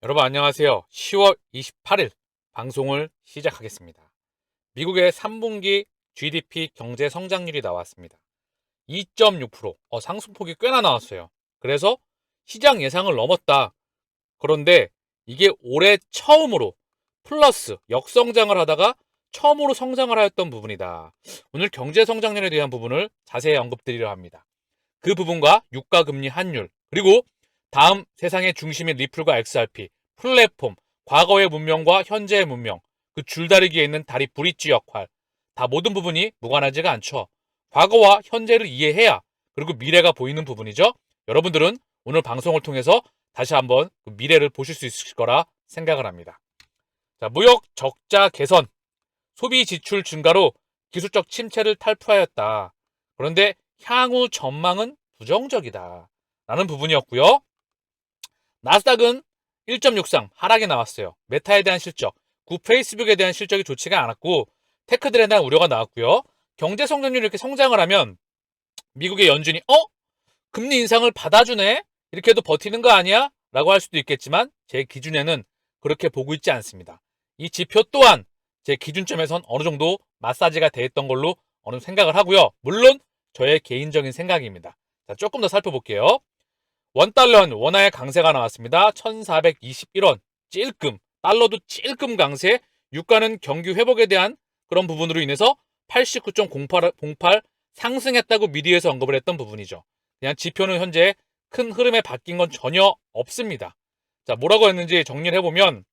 여러분 안녕하세요. 10월 28일 방송을 시작하겠습니다. 미국의 3분기 GDP 경제 성장률이 나왔습니다. 2.6%, 상승폭이 꽤나 나왔어요. 그래서 시장 예상을 넘었다. 그런데 이게 올해 처음으로 플러스 역성장을 하다가 처음으로 성장을 하였던 부분이다. 오늘 경제 성장률에 대한 부분을 자세히 언급드리려 합니다. 그 부분과 유가 금리 환율, 그리고 다음 세상의 중심인 리플과 XRP, 플랫폼, 과거의 문명과 현재의 문명, 그 줄다리기에 있는 다리 브릿지 역할, 다 모든 부분이 무관하지가 않죠. 과거와 현재를 이해해야 그리고 미래가 보이는 부분이죠. 여러분들은 오늘 방송을 통해서 다시 한번 그 미래를 보실 수 있을 거라 생각을 합니다. 자, 무역 적자 개선, 소비 지출 증가로 기술적 침체를 탈피하였다. 그런데 향후 전망은 부정적이다. 라는 부분이었고요. 나스닥은 1.63 하락이 나왔어요. 메타에 대한 실적, 구 페이스북에 대한 실적이 좋지가 않았고 테크들에 대한 우려가 나왔고요. 경제 성장률이 이렇게 성장을 하면 미국의 연준이 금리 인상을 받아주네? 이렇게 해도 버티는 거 아니야? 라고 할 수도 있겠지만 제 기준에는 그렇게 보고 있지 않습니다. 이 지표 또한 제 기준점에선 어느 정도 마사지가 돼 있던 걸로 어느 정도 생각을 하고요. 물론 저의 개인적인 생각입니다. 자, 조금 더 살펴볼게요. 원달러는 원화의 강세가 나왔습니다. 1421원 찔끔, 달러도 찔끔 강세, 유가는 경기 회복에 대한 그런 부분으로 인해서 89.08 상승했다고 미디어에서 언급을 했던 부분이죠. 그냥 지표는 현재 큰 흐름에 바뀐 건 전혀 없습니다. 자, 뭐라고 했는지 정리를 해보면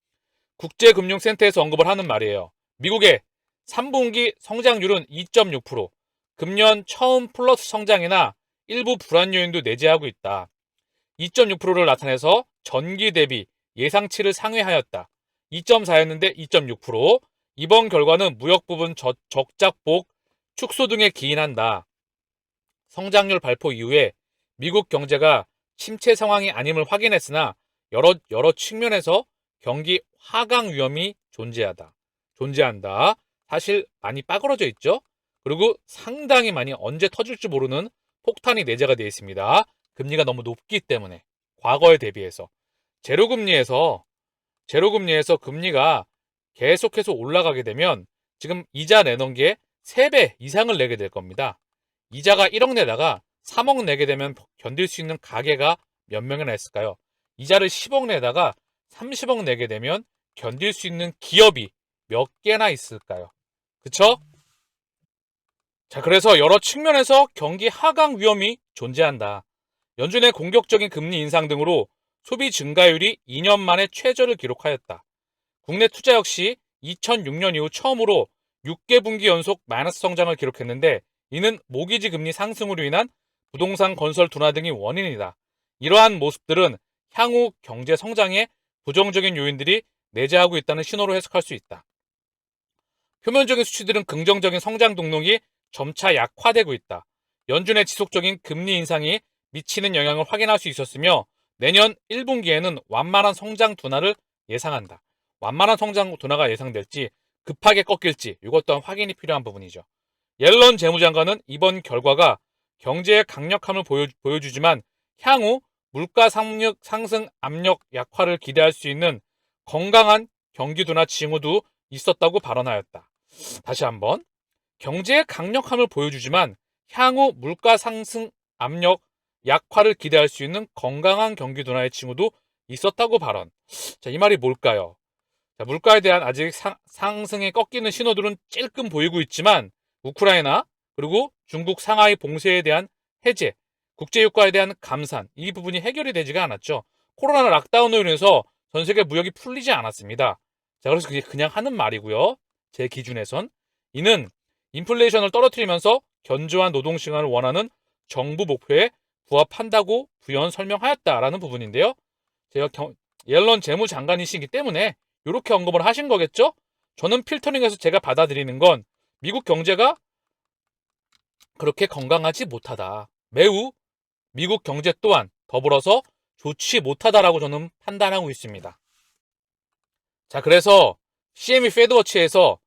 국제금융센터에서 언급을 하는 말이에요. 미국의 3분기 성장률은 2.6%, 금년 처음 플러스 성장이나 일부 불안 요인도 내재하고 있다. 2.6%를 나타내서 전기 대비 예상치를 상회하였다. 2.4였는데 2.6%. 이번 결과는 무역 부분 적작복 축소 등에 기인한다. 성장률 발표 이후에 미국 경제가 침체 상황이 아님을 확인했으나 여러 측면에서 경기 하강 위험이 존재한다. 사실 많이 빠그러져 있죠. 그리고 상당히 많이 언제 터질지 모르는 폭탄이 내재가 되어 있습니다. 금리가 너무 높기 때문에 과거에 대비해서 제로금리에서 금리가 계속해서 올라가게 되면 지금 이자 내놓은 게 3배 이상을 내게 될 겁니다. 이자가 1억 내다가 3억 내게 되면 견딜 수 있는 가계가 몇 명이나 있을까요? 이자를 10억 내다가 30억 내게 되면 견딜 수 있는 기업이 몇 개나 있을까요? 그쵸? 자, 그래서 여러 측면에서 경기 하강 위험이 존재한다. 연준의 공격적인 금리 인상 등으로 소비 증가율이 2년 만에 최저를 기록하였다. 국내 투자 역시 2006년 이후 처음으로 6개 분기 연속 마이너스 성장을 기록했는데 이는 모기지 금리 상승으로 인한 부동산 건설 둔화 등이 원인이다. 이러한 모습들은 향후 경제 성장에 부정적인 요인들이 내재하고 있다는 신호로 해석할 수 있다. 표면적인 수치들은 긍정적인 성장 동력이 점차 약화되고 있다. 연준의 지속적인 금리 인상이 미치는 영향을 확인할 수 있었으며 내년 1분기에는 완만한 성장 둔화를 예상한다. 완만한 성장 둔화가 예상될지 급하게 꺾일지 이것 또한 확인이 필요한 부분이죠. 옐런 재무장관은 이번 결과가 경제의 강력함을 보여주지만 향후 물가 상승 압력 약화를 기대할 수 있는 건강한 경기 둔화 징후도 있었다고 발언하였다. 다시 한번 경제의 강력함을 보여주지만 향후 물가 상승 압력 약화를 기대할 수 있는 건강한 경기 둔화의 징후도 있었다고 발언. 자, 이 말이 뭘까요? 자, 물가에 대한 아직 상승에 꺾이는 신호들은 찔끔 보이고 있지만 우크라이나 그리고 중국 상하이 봉쇄에 대한 해제, 국제유가에 대한 감산 이 부분이 해결이 되지가 않았죠. 코로나 락다운으로 인해서 전 세계 무역이 풀리지 않았습니다. 자, 그래서 그게 그냥 하는 말이고요. 제 기준에선 이는 인플레이션을 떨어뜨리면서 견조한 노동 시간을 원하는 정부 목표에 부합한다고 부연 설명하였다라는 부분인데요. 제가 옐런 재무장관이시기 때문에 이렇게 언급을 하신 거겠죠? 저는 필터링해서 제가 받아들이는 건 미국 경제가 그렇게 건강하지 못하다. 매우 미국 경제 또한 더불어서 좋지 못하다라고 저는 판단하고 있습니다. 자, 그래서 CME 페드워치에서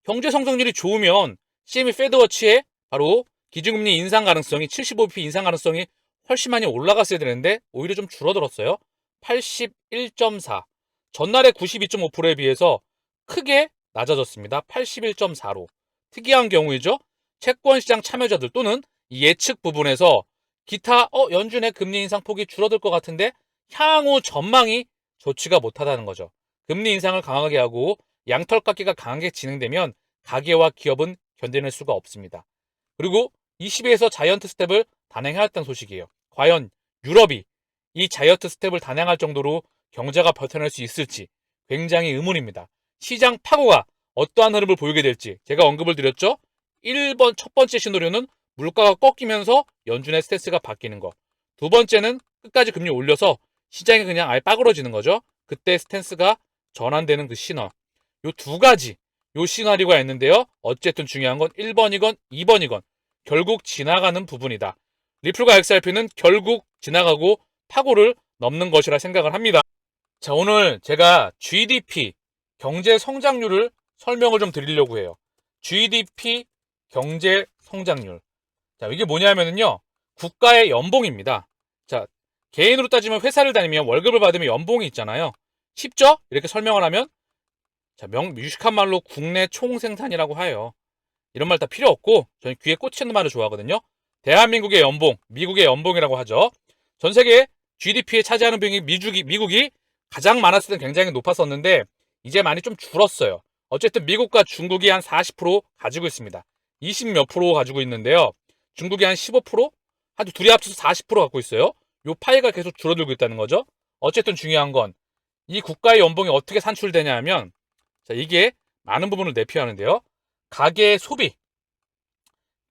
경제 성장률이 좋으면 CME 페드워치에 바로 기준금리 인상 가능성이 75bp 인상 가능성이 훨씬 많이 올라갔어야 되는데 오히려 좀 줄어들었어요. 81.4. 전날의 92.5%에 비해서 크게 낮아졌습니다. 81.4로. 특이한 경우이죠. 채권시장 참여자들 또는 예측 부분에서 기타 연준의 금리 인상 폭이 줄어들 것 같은데 향후 전망이 좋지가 못하다는 거죠. 금리 인상을 강하게 하고 양털깎기가 강하게 진행되면 가계와 기업은 견뎌낼 수가 없습니다. 그리고 20에서 자이언트 스텝을 단행해왔다는 소식이에요. 과연 유럽이 이 자이언트 스텝을 단행할 정도로 경제가 버텨낼 수 있을지 굉장히 의문입니다. 시장 파고가 어떠한 흐름을 보이게 될지 제가 언급을 드렸죠. 1번 첫 번째 시나리오는 물가가 꺾이면서 연준의 스탠스가 바뀌는 거. 두 번째는 끝까지 금리 올려서 시장이 그냥 아예 빠그러지는 거죠. 그때 스탠스가 전환되는 그 신호. 요 두 가지 요 시나리오가 있는데요. 어쨌든 중요한 건 1번이건 2번이건 결국 지나가는 부분이다. 리플과 XRP는 결국 지나가고 파고를 넘는 것이라 생각을 합니다. 자, 오늘 제가 GDP 경제 성장률을 설명을 좀 드리려고 해요. GDP 경제 성장률. 자, 이게 뭐냐면요. 국가의 연봉입니다. 자, 개인으로 따지면 회사를 다니면 월급을 받으면 연봉이 있잖아요. 쉽죠? 이렇게 설명을 하면 자, 유식한 말로 국내 총생산이라고 해요. 이런 말 다 필요 없고 저는 귀에 꽂히는 말을 좋아하거든요. 대한민국의 연봉, 미국의 연봉이라고 하죠. 전 세계 GDP에 차지하는 비용이 미국이 가장 많았을 때 굉장히 높았었는데 이제 많이 좀 줄었어요. 어쨌든 미국과 중국이 한 40% 가지고 있습니다. 20 몇 프로 가지고 있는데요. 중국이 한 15%? 한 둘이 합쳐서 40% 갖고 있어요. 요 파이가 계속 줄어들고 있다는 거죠. 어쨌든 중요한 건 이 국가의 연봉이 어떻게 산출되냐 하면 자, 이게 많은 부분을 내포하는데요. 가계의 소비,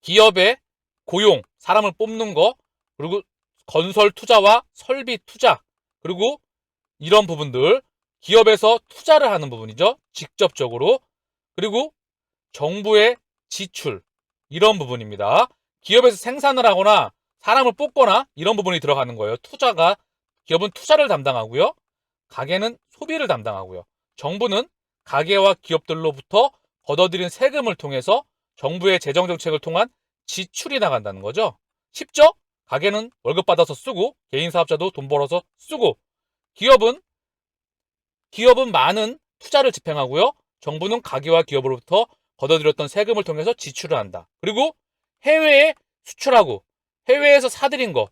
기업의 고용, 사람을 뽑는 거, 그리고 건설 투자와 설비 투자, 그리고 이런 부분들, 기업에서 투자를 하는 부분이죠. 직접적으로. 그리고 정부의 지출, 이런 부분입니다. 기업에서 생산을 하거나 사람을 뽑거나 이런 부분이 들어가는 거예요. 기업은 투자를 담당하고요. 가계는 소비를 담당하고요. 정부는 가계와 기업들로부터 걷어들인 세금을 통해서 정부의 재정정책을 통한 지출이 나간다는 거죠. 쉽죠? 가계는 월급 받아서 쓰고 개인 사업자도 돈 벌어서 쓰고 기업은 많은 투자를 집행하고요. 정부는 가계와 기업으로부터 걷어들였던 세금을 통해서 지출을 한다. 그리고 해외에 수출하고 해외에서 사들인 거,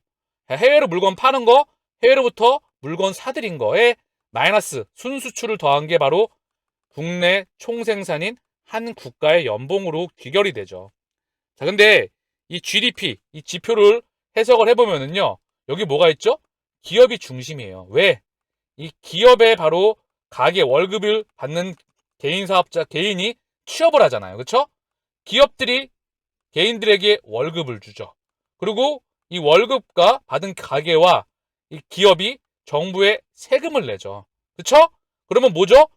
해외로 물건 파는 거, 해외로부터 물건 사들인 거에 마이너스 순수출을 더한 게 바로 국내 총생산인 한 국가의 연봉으로 귀결이 되죠. 자, 근데 이 GDP, 이 지표를 해석을 해보면은요, 여기 뭐가 있죠? 기업이 중심이에요. 왜? 이 기업에 바로 가계 월급을 받는 개인 사업자, 개인이 취업을 하잖아요. 그렇죠? 기업들이 개인들에게 월급을 주죠. 그리고 이 월급과 받은 가계와 이 기업이 정부에 세금을 내죠. 그렇죠? 그러면 뭐죠?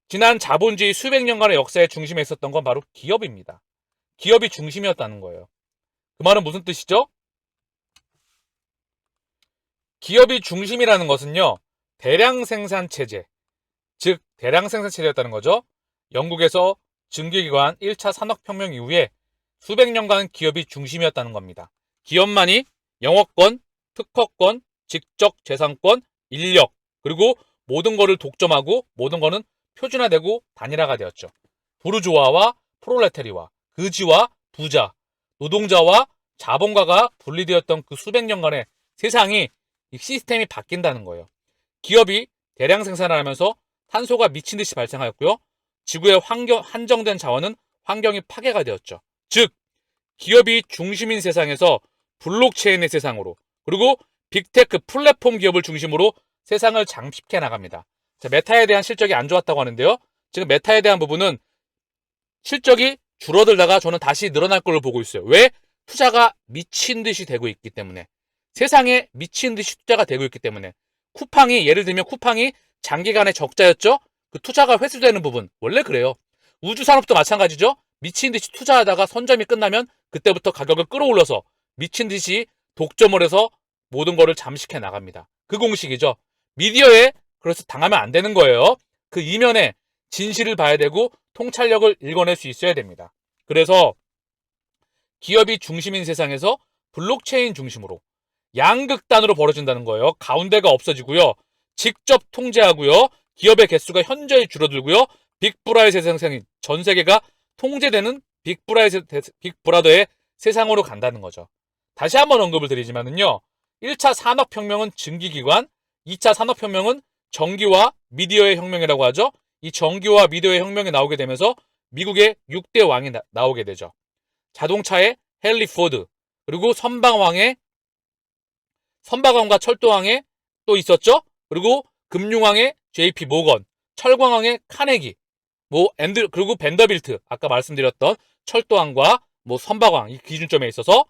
지난 자본주의 수백 년간의 역사의 중심에 있었던 건 바로 기업입니다. 기업이 중심이었다는 거예요. 그 말은 무슨 뜻이죠? 기업이 중심이라는 것은요, 대량 생산 체제, 즉 대량 생산 체제였다는 거죠. 영국에서 증기기관 1차 산업혁명 이후에 수백 년간 기업이 중심이었다는 겁니다. 기업만이 영업권, 특허권, 직접재산권, 인력, 그리고 모든 거를 독점하고 모든 거는 표준화되고 단일화가 되었죠. 부르주아와 프롤레타리아, 그지와 부자, 노동자와 자본가가 분리되었던 그 수백 년간의 세상이 이 시스템이 바뀐다는 거예요. 기업이 대량 생산을 하면서 탄소가 미친 듯이 발생하였고요. 지구의 한정된 자원은 환경이 파괴가 되었죠. 즉, 기업이 중심인 세상에서 블록체인의 세상으로 그리고 빅테크 플랫폼 기업을 중심으로 세상을 잠식해 나갑니다. 자, 메타에 대한 실적이 안 좋았다고 하는데요. 지금 메타에 대한 부분은 실적이 줄어들다가 저는 다시 늘어날 걸로 보고 있어요. 왜? 투자가 미친 듯이 되고 있기 때문에. 세상에 미친 듯이 투자가 되고 있기 때문에. 예를 들면 쿠팡이 장기간의 적자였죠? 그 투자가 회수되는 부분. 원래 그래요. 우주산업도 마찬가지죠? 미친 듯이 투자하다가 선점이 끝나면 그때부터 가격을 끌어올려서 미친 듯이 독점을 해서 모든 거를 잠식해 나갑니다. 그 공식이죠. 미디어에 그래서 당하면 안 되는 거예요. 그 이면에 진실을 봐야 되고 통찰력을 읽어낼 수 있어야 됩니다. 그래서 기업이 중심인 세상에서 블록체인 중심으로 양극단으로 벌어진다는 거예요. 가운데가 없어지고요. 직접 통제하고요. 기업의 개수가 현저히 줄어들고요. 빅브라의 세상이 전 세계가 통제되는 빅브라더의 세상으로 간다는 거죠. 다시 한번 언급을 드리지만은요. 1차 산업혁명은 증기기관, 2차 산업혁명은 전기와 미디어의 혁명이라고 하죠. 이 전기와 미디어의 혁명이 나오게 되면서 미국의 6대 왕이 나오게 되죠. 자동차의 헨리 포드, 그리고 선박왕과 철도왕의 또 있었죠. 그리고 금융왕의 JP 모건, 철광왕의 카네기, 그리고 벤더빌트, 아까 말씀드렸던 철도왕과 선박왕, 이 기준점에 있어서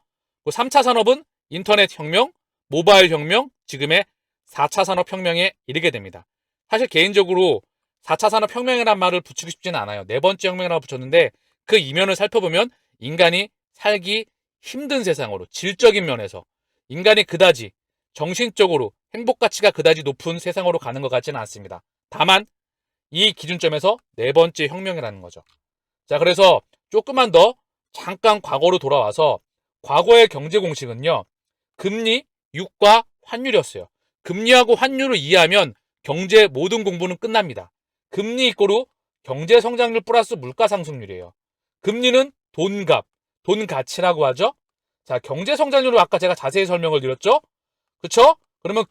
3차 산업은 인터넷 혁명, 모바일 혁명, 지금의 4차 산업혁명에 이르게 됩니다. 사실 개인적으로 4차 산업혁명이라는 말을 붙이고 싶지는 않아요. 네 번째 혁명이라고 붙였는데 그 이면을 살펴보면 인간이 살기 힘든 세상으로, 질적인 면에서 인간이 그다지 정신적으로 행복가치가 그다지 높은 세상으로 가는 것 같지는 않습니다. 다만 이 기준점에서 네 번째 혁명이라는 거죠. 자, 그래서 조금만 더 잠깐 과거로 돌아와서 과거의 경제 공식은요. 금리, 유가, 환율이었어요. 금리하고 환율을 이해하면 경제 모든 공부는 끝납니다. 금리 이꼬르 경제 성장률 플러스 물가 상승률이에요. 금리는 돈값, 돈 가치라고 하죠. 자, 경제 성장률을 아까 제가 자세히 설명을 드렸죠. 그렇죠? 그러면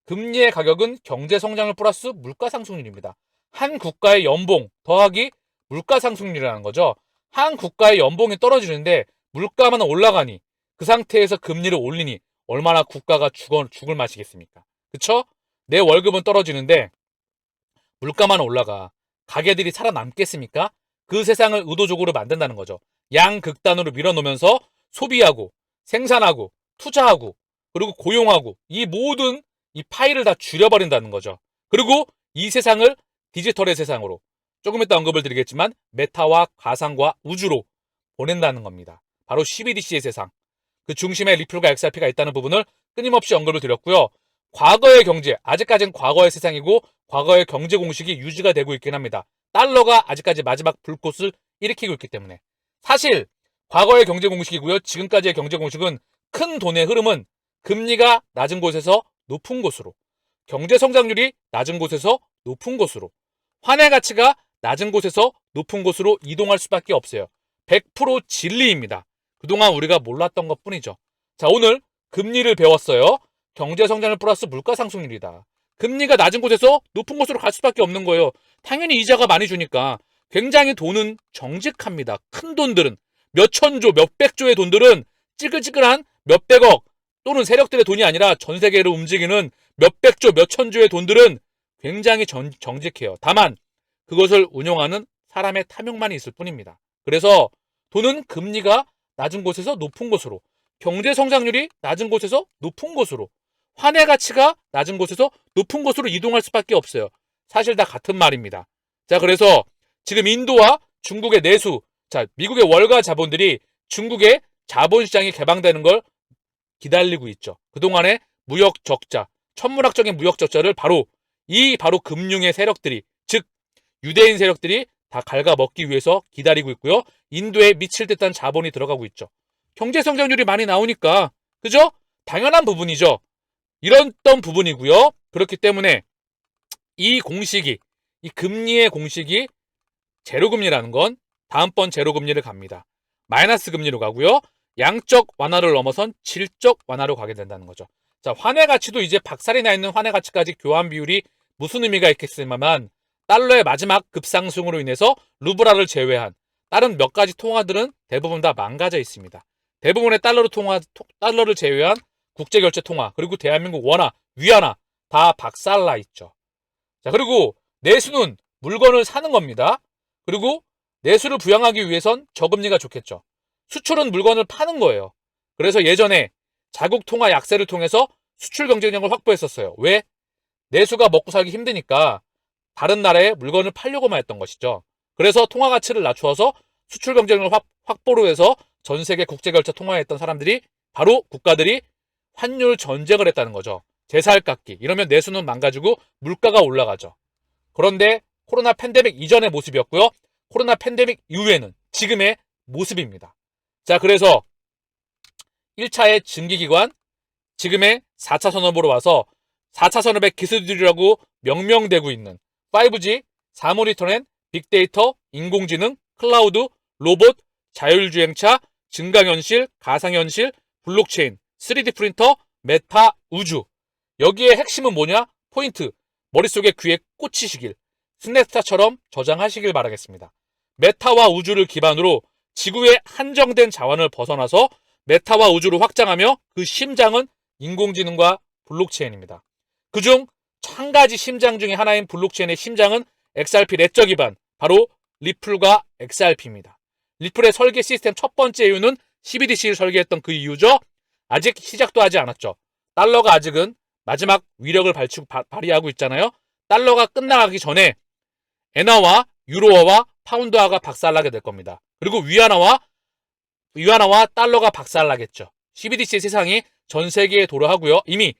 금리의 가격은 경제 성장률 플러스 물가 상승률입니다. 한 국가의 연봉 더하기 물가 상승률이라는 거죠. 한 국가의 연봉이 떨어지는데 물가만 올라가니 그 상태에서 금리를 올리니 얼마나 국가가 죽을 맛이겠습니까? 그쵸? 내 월급은 떨어지는데 물가만 올라가. 가게들이 살아남겠습니까? 그 세상을 의도적으로 만든다는 거죠. 양극단으로 밀어놓으면서 소비하고 생산하고 투자하고 그리고 고용하고 이 모든 이 파일을 다 줄여버린다는 거죠. 그리고 이 세상을 디지털의 세상으로, 조금 이따 언급을 드리겠지만 메타와 가상과 우주로 보낸다는 겁니다. 바로 CBDC의 세상. 그 중심에 리플과 XRP가 있다는 부분을 끊임없이 언급을 드렸고요. 과거의 경제, 아직까지는 과거의 세상이고 과거의 경제 공식이 유지가 되고 있긴 합니다. 달러가 아직까지 마지막 불꽃을 일으키고 있기 때문에. 사실 과거의 경제 공식이고요. 지금까지의 경제 공식은 큰 돈의 흐름은 금리가 낮은 곳에서 높은 곳으로, 경제 성장률이 낮은 곳에서 높은 곳으로, 환의 가치가 낮은 곳에서 높은 곳으로 이동할 수밖에 없어요. 100% 진리입니다. 그동안 우리가 몰랐던 것 뿐이죠. 자, 오늘 금리를 배웠어요. 경제 성장률 플러스 물가 상승률이다. 금리가 낮은 곳에서 높은 곳으로 갈 수밖에 없는 거예요. 당연히 이자가 많이 주니까. 굉장히 돈은 정직합니다. 큰 돈들은, 몇천조, 몇백조의 돈들은 찌글찌글한 몇백억 또는 세력들의 돈이 아니라 전 세계를 움직이는 몇백조, 몇천조의 돈들은 굉장히 정직해요. 다만 그것을 운용하는 사람의 탐욕만이 있을 뿐입니다. 그래서 돈은 금리가 낮은 곳에서 높은 곳으로, 경제 성장률이 낮은 곳에서 높은 곳으로, 환의 가치가 낮은 곳에서 높은 곳으로 이동할 수밖에 없어요. 사실 다 같은 말입니다. 자, 그래서 지금 인도와 중국의 내수, 자, 미국의 월가 자본들이 중국의 자본시장이 개방되는 걸 기다리고 있죠. 그동안의 무역 적자, 천문학적인 무역 적자를 바로 금융의 세력들이, 즉 유대인 세력들이 다 갉아먹기 위해서 기다리고 있고요. 인도에 미칠 듯한 자본이 들어가고 있죠. 경제 성장률이 많이 나오니까, 그죠? 당연한 부분이죠. 이랬던 부분이고요. 그렇기 때문에 이 금리의 공식이 제로금리라는 건 다음번 제로금리를 갑니다. 마이너스 금리로 가고요. 양적 완화를 넘어선 질적 완화로 가게 된다는 거죠. 자, 환의 가치도 이제 박살이 나 있는 환의 가치까지 교환 비율이 무슨 의미가 있겠습니까만, 달러의 마지막 급상승으로 인해서 루브라를 제외한 다른 몇 가지 통화들은 대부분 다 망가져 있습니다. 대부분의 달러를 제외한 국제결제 통화, 그리고 대한민국 원화, 위안화 다 박살나 있죠. 자, 그리고 내수는 물건을 사는 겁니다. 그리고 내수를 부양하기 위해선 저금리가 좋겠죠. 수출은 물건을 파는 거예요. 그래서 예전에 자국 통화 약세를 통해서 수출 경쟁력을 확보했었어요. 왜? 내수가 먹고 살기 힘드니까 다른 나라에 물건을 팔려고만 했던 것이죠. 그래서 통화 가치를 낮추어서 수출 경쟁력을 확보로 해서 전 세계 국제결제 통화했던 사람들이, 바로 국가들이 환율 전쟁을 했다는 거죠. 제살 깎기. 이러면 내수는 망가지고 물가가 올라가죠. 그런데 코로나 팬데믹 이전의 모습이었고요. 코로나 팬데믹 이후에는 지금의 모습입니다. 자, 그래서 1차의 증기기관, 지금의 4차 산업으로 와서 4차 산업의 기술들이라고 명명되고 있는 5G, 사모니터 앤 빅데이터, 인공지능, 클라우드, 로봇, 자율주행차, 증강현실, 가상현실, 블록체인, 3D 프린터, 메타, 우주. 여기에 핵심은 뭐냐? 포인트. 머릿속에 귀에 꽂히시길. 스냅스타처럼 저장하시길 바라겠습니다. 메타와 우주를 기반으로 지구의 한정된 자원을 벗어나서 메타와 우주를 확장하며 그 심장은 인공지능과 블록체인입니다. 그중 한 가지 심장 중에 하나인 블록체인의 심장은 XRP 레저 기반, 바로 리플과 XRP입니다. 리플의 설계 시스템 첫 번째 이유는 CBDC를 설계했던 그 이유죠. 아직 시작도 하지 않았죠. 달러가 아직은 마지막 위력을 발휘하고 있잖아요. 달러가 끝나가기 전에 엔화와 유로화와 파운드화가 박살나게 될 겁니다. 그리고 위안화와 달러가 박살나겠죠. CBDC의 세상이 전 세계에 도래하고요. 이미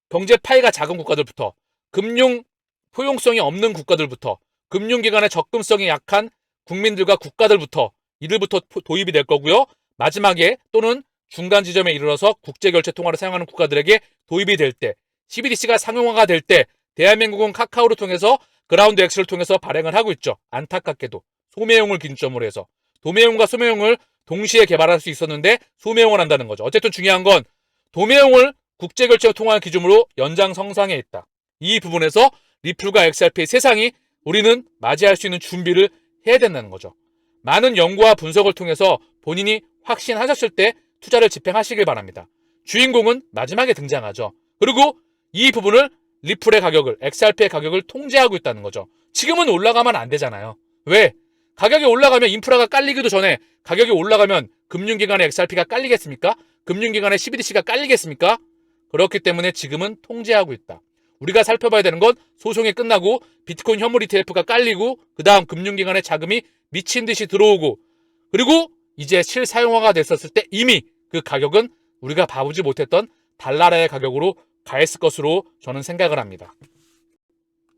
경제 파이가 작은 국가들부터 금융 포용성이 없는 국가들부터 금융기관의 접근성이 약한 국민들과 국가들부터 이들부터 도입이 될 거고요. 마지막에 또는 중간 지점에 이르러서 국제결제통화를 사용하는 국가들에게 도입이 될 때 CBDC가 상용화가 될 때 대한민국은 카카오를 통해서 그라운드 X를 통해서 발행을 하고 있죠. 안타깝게도 소매용을 기준점으로 해서 도매용과 소매용을 동시에 개발할 수 있었는데 소매용을 한다는 거죠. 어쨌든 중요한 건 도매용을 국제결제통화 기준으로 연장성상에 있다. 이 부분에서 리플과 XRP의 세상이 우리는 맞이할 수 있는 준비를 해야 된다는 거죠. 많은 연구와 분석을 통해서 본인이 확신하셨을 때 투자를 집행하시길 바랍니다. 주인공은 마지막에 등장하죠. 그리고 이 부분을 리플의 가격을, XRP의 가격을 통제하고 있다는 거죠. 지금은 올라가면 안 되잖아요. 왜? 가격이 올라가면 인프라가 깔리기도 전에 가격이 올라가면 금융기관의 XRP가 깔리겠습니까? 금융기관의 CBDC가 깔리겠습니까? 그렇기 때문에 지금은 통제하고 있다. 우리가 살펴봐야 되는 건 소송이 끝나고 비트코인 현물 ETF가 깔리고 그 다음 금융기관의 자금이 미친 듯이 들어오고 그리고 이제 실사용화가 됐었을 때 이미 그 가격은 우리가 봐보지 못했던 달나라의 가격으로 가 있을 것으로 저는 생각을 합니다.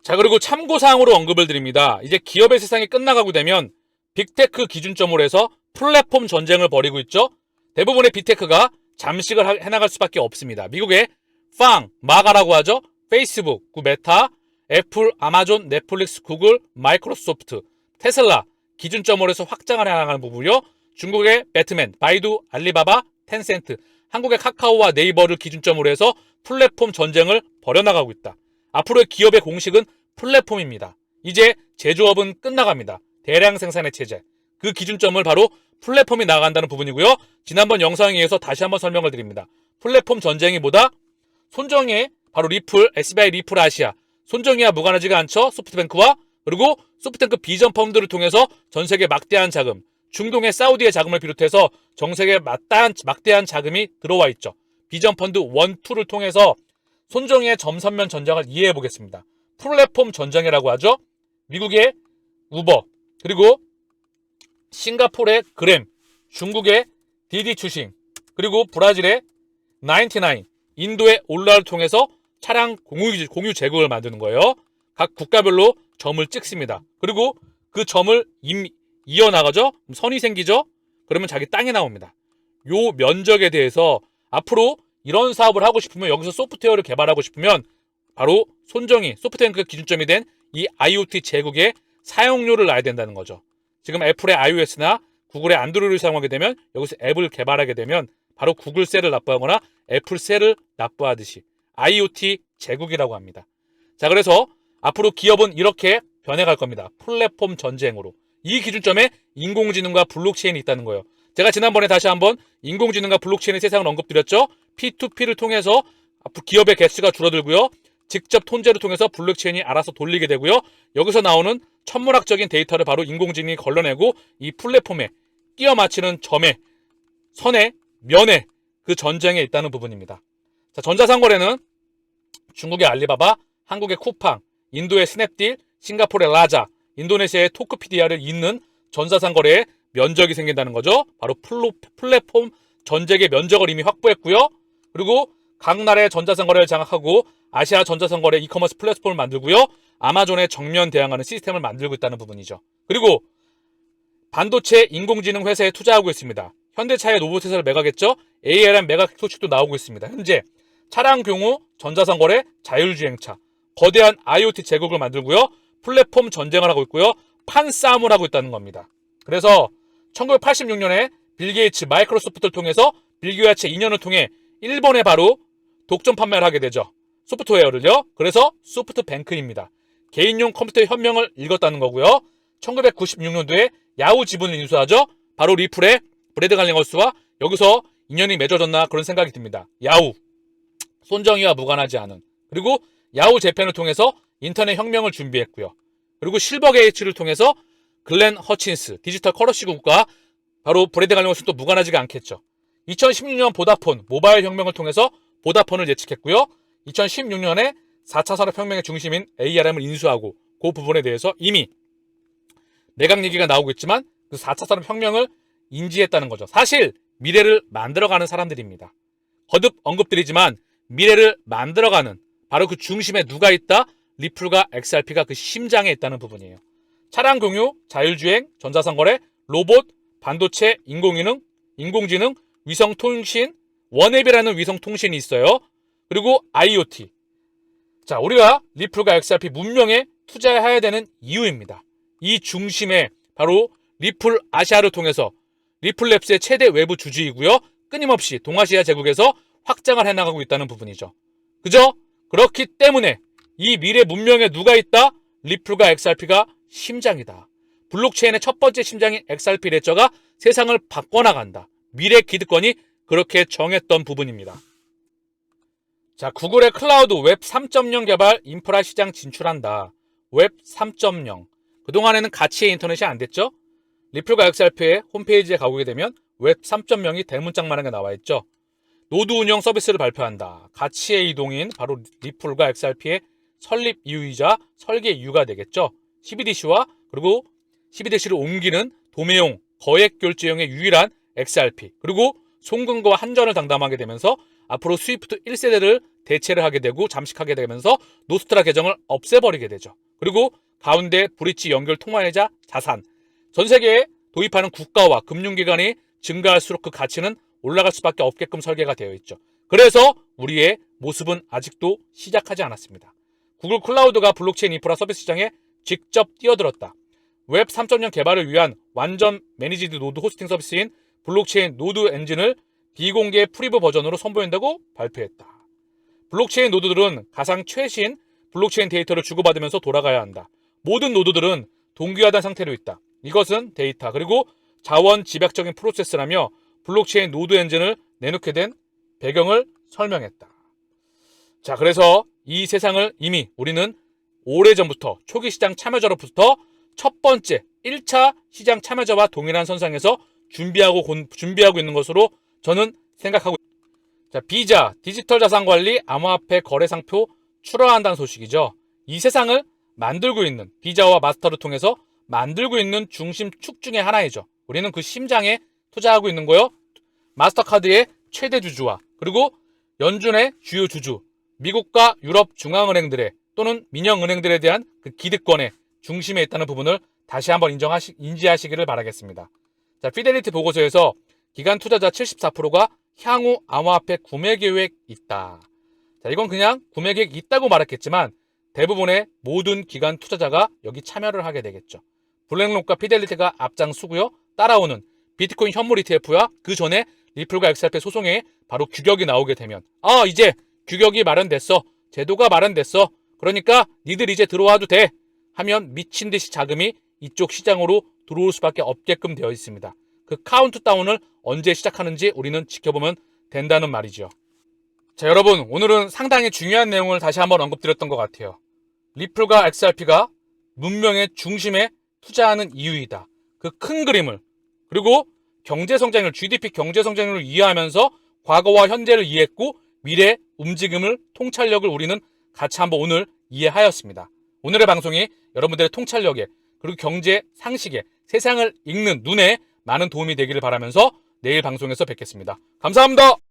자, 그리고 참고사항으로 언급을 드립니다. 이제 기업의 세상이 끝나가고 되면 빅테크 기준점으로 해서 플랫폼 전쟁을 벌이고 있죠. 대부분의 빅테크가 잠식을 해나갈 수밖에 없습니다. 미국의 마가라고 하죠. 페이스북, 메타, 애플, 아마존, 넷플릭스, 구글, 마이크로소프트, 테슬라 기준점으로 해서 확장을 해나가는 부분이요. 중국의 배트맨, 바이두, 알리바바, 텐센트, 한국의 카카오와 네이버를 기준점으로 해서 플랫폼 전쟁을 벌여나가고 있다. 앞으로의 기업의 공식은 플랫폼입니다. 이제 제조업은 끝나갑니다. 대량 생산의 체제. 그 기준점을 바로 플랫폼이 나간다는 부분이고요. 지난번 영상에 의해서 다시 한번 설명을 드립니다. 플랫폼 전쟁이 뭐다? 손정의 바로 리플, SBI 리플 아시아. 손정의와 무관하지가 않죠. 소프트뱅크와 그리고 소프트뱅크 비전 펀드를 통해서 전 세계 막대한 자금, 중동의 사우디의 자금을 비롯해서 전 세계 막대한 자금이 들어와 있죠. 비전 펀드 1, 2를 통해서 손정의의 점선면 전쟁을 이해해 보겠습니다. 플랫폼 전쟁이라고 하죠. 미국의 우버, 그리고 싱가포르의 그램, 중국의 디디 추싱, 그리고 브라질의 99, 인도의 올라를 통해서 차량 공유 제국을 만드는 거예요. 각 국가별로 점을 찍습니다. 그리고 그 점을 이어나가죠. 선이 생기죠. 그러면 자기 땅에 나옵니다. 요 면적에 대해서 앞으로 이런 사업을 하고 싶으면 여기서 소프트웨어를 개발하고 싶으면 바로 손정의 소프트웨어 기준점이 된 이 IoT 제국에 사용료를 놔야 된다는 거죠. 지금 애플의 iOS나 구글의 안드로이드를 사용하게 되면 여기서 앱을 개발하게 되면 바로 구글세를 납부하거나 애플세를 납부하듯이 IoT 제국이라고 합니다. 자, 그래서 앞으로 기업은 이렇게 변해갈 겁니다. 플랫폼 전쟁으로. 이 기준점에 인공지능과 블록체인이 있다는 거예요. 제가 지난번에 다시 한번 인공지능과 블록체인의 세상을 언급드렸죠. P2P를 통해서 기업의 개수가 줄어들고요. 직접 통제를 통해서 블록체인이 알아서 돌리게 되고요. 여기서 나오는 천문학적인 데이터를 바로 인공지능이 걸러내고 이 플랫폼에 끼워 맞추는 점에 선에 면에 그 전쟁에 있다는 부분입니다. 자, 전자상거래는 중국의 알리바바, 한국의 쿠팡, 인도의 스냅딜, 싱가포르의 라자, 인도네시아의 토크피디아를 잇는 전자상거래에 면적이 생긴다는 거죠. 바로 플랫폼 전쟁의 면적을 이미 확보했고요. 그리고 각 나라의 전자상거래를 장악하고 아시아 전자상거래 이커머스 플랫폼을 만들고요. 아마존에 정면 대항하는 시스템을 만들고 있다는 부분이죠. 그리고 반도체 인공지능 회사에 투자하고 있습니다. 현대차의 로봇회사를 매각했죠. ARM 매각 소식도 나오고 있습니다. 현재 차량 경우 전자상거래 자율주행차, 거대한 IoT 제국을 만들고요. 플랫폼 전쟁을 하고 있고요. 판싸움을 하고 있다는 겁니다. 그래서 1986년에 빌 게이츠, 마이크로소프트를 통해서 빌 게이츠의 인연을 통해 일본에 바로 독점 판매를 하게 되죠. 소프트웨어를요. 그래서 소프트뱅크입니다. 개인용 컴퓨터 혁명을 읽었다는 거고요. 1996년도에 야후 지분을 인수하죠. 바로 리플의 브래드 갈링허스와 여기서 인연이 맺어졌나 그런 생각이 듭니다. 야후. 손정희와 무관하지 않은. 그리고 야후 재팬을 통해서 인터넷 혁명을 준비했고요. 그리고 실버게이츠를 통해서 글렌 허친스, 디지털 커러시국과 바로 브래드 갈링허스도 무관하지가 않겠죠. 2016년 보다폰, 모바일 혁명을 통해서 보다폰을 예측했고요. 2016년에 4차 산업혁명의 중심인 ARM을 인수하고 그 부분에 대해서 이미 매각 얘기가 나오고 있지만 그 4차 산업혁명을 인지했다는 거죠. 사실 미래를 만들어가는 사람들입니다. 거듭 언급드리지만 미래를 만들어가는 바로 그 중심에 누가 있다? 리플과 XRP가 그 심장에 있다는 부분이에요. 차량 공유, 자율주행, 전자상거래, 로봇, 반도체, 인공지능, 위성통신, 원앱이라는 위성통신이 있어요. 그리고 IoT. 자, 우리가 리플과 XRP 문명에 투자해야 되는 이유입니다. 이 중심에 바로 리플 아시아를 통해서 리플랩스의 최대 외부 주주이고요. 끊임없이 동아시아 제국에서 확장을 해나가고 있다는 부분이죠. 그죠? 그렇기 때문에 이 미래 문명에 누가 있다? 리플과 XRP가 심장이다. 블록체인의 첫 번째 심장인 XRP 레저가 세상을 바꿔나간다. 미래 기득권이 그렇게 정했던 부분입니다. 자, 구글의 클라우드 웹 3.0 개발 인프라 시장 진출한다. 웹 3.0. 그동안에는 가치의 인터넷이 안 됐죠? 리플과 XRP의 홈페이지에 가보게 되면 웹 3.0이 대문짝만하게 나와 있죠. 노드 운영 서비스를 발표한다. 가치의 이동인 바로 리플과 XRP의 설립 이유이자 설계 이유가 되겠죠. CBDC와 그리고 CBDC를 옮기는 도매용 거액 결제용의 유일한 XRP 그리고 송금과 환전을 담당하게 되면서 앞으로 스위프트 1세대를 대체를 하게 되고 잠식하게 되면서 노스트라 계정을 없애버리게 되죠. 그리고 가운데 브릿지 연결 통화이자 자산. 전 세계에 도입하는 국가와 금융기관이 증가할수록 그 가치는 올라갈 수밖에 없게끔 설계가 되어 있죠. 그래서 우리의 모습은 아직도 시작하지 않았습니다. 구글 클라우드가 블록체인 인프라 서비스 시장에 직접 뛰어들었다. 웹 3.0 개발을 위한 완전 매니지드 노드 호스팅 서비스인 블록체인 노드 엔진을 비공개 프리뷰 버전으로 선보인다고 발표했다. 블록체인 노드들은 가장 최신 블록체인 데이터를 주고받으면서 돌아가야 한다. 모든 노드들은 동기화된 상태로 있다. 이것은 데이터 그리고 자원 집약적인 프로세스라며 블록체인 노드 엔진을 내놓게 된 배경을 설명했다. 자, 그래서 이 세상을 이미 우리는 오래전부터 초기 시장 참여자로부터 첫 번째 1차 시장 참여자와 동일한 선상에서 준비하고 있는 것으로 저는 생각하고 있습니다. 자, 비자, 디지털 자산 관리, 암호화폐 거래상표 출원한다는 소식이죠. 이 세상을 만들고 있는 비자와 마스터를 통해서 만들고 있는 중심축 중에 하나이죠. 우리는 그 심장에 투자하고 있는 거요. 마스터카드의 최대 주주와 그리고 연준의 주요 주주, 미국과 유럽 중앙은행들의 또는 민영은행들에 대한 그 기득권의 중심에 있다는 부분을 다시 한번 인지하시기를 바라겠습니다. 자, 피델리티 보고서에서 기관 투자자 74%가 향후 암호화폐 구매 계획 있다. 자, 이건 그냥 구매 계획 있다고 말했겠지만 대부분의 모든 기관 투자자가 여기 참여를 하게 되겠죠. 블랙록과 피델리티가 앞장서고요. 따라오는 비트코인 현물 ETF와 그 전에 리플과 XRP 소송에 바로 규격이 나오게 되면 이제 규격이 마련됐어. 제도가 마련됐어. 그러니까 니들 이제 들어와도 돼. 하면 미친 듯이 자금이 이쪽 시장으로 들어올 수밖에 없게끔 되어 있습니다. 그 카운트다운을 언제 시작하는지 우리는 지켜보면 된다는 말이죠. 자, 여러분 오늘은 상당히 중요한 내용을 다시 한번 언급드렸던 것 같아요. 리플과 XRP가 문명의 중심에 투자하는 이유이다. 그 큰 그림을 그리고 경제성장률, GDP 경제성장률을 이해하면서 과거와 현재를 이해했고 미래 움직임을 통찰력을 우리는 같이 한번 오늘 이해하였습니다. 오늘의 방송이 여러분들의 통찰력에 그리고 경제 상식에 세상을 읽는 눈에 많은 도움이 되기를 바라면서 내일 방송에서 뵙겠습니다. 감사합니다.